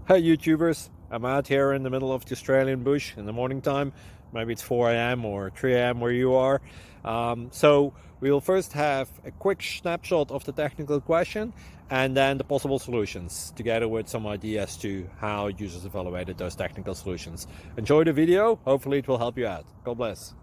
Hey YouTubers, I'm out here in the middle of the Australian bush in the morning time. Maybe it's 4 a.m. or 3 a.m. where you are. So we'll first have a quick snapshot of the technical question and then the possible solutions, together with some ideas to how users evaluated those technical solutions. Enjoy the video, hopefully it will help you out. God bless.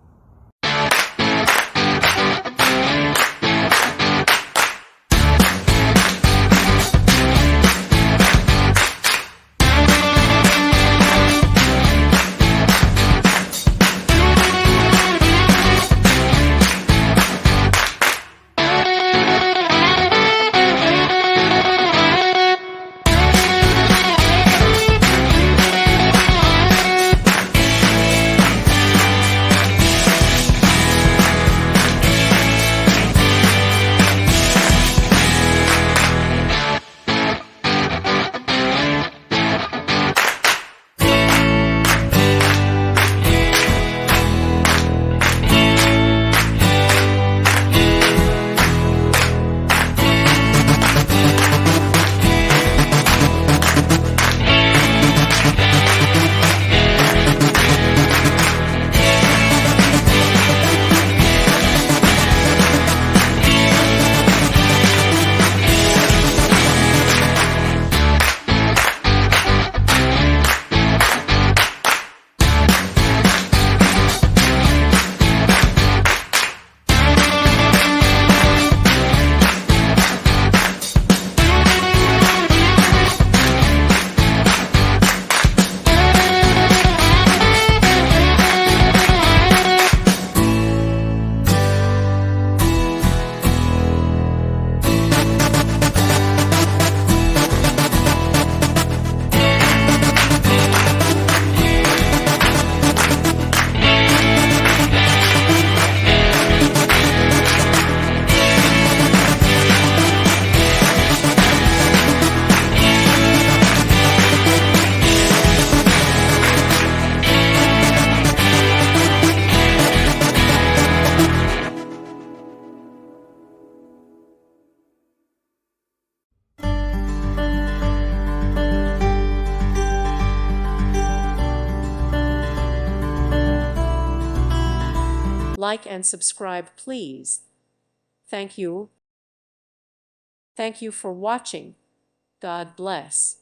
Like and subscribe, please. Thank you. Thank you for watching. God bless.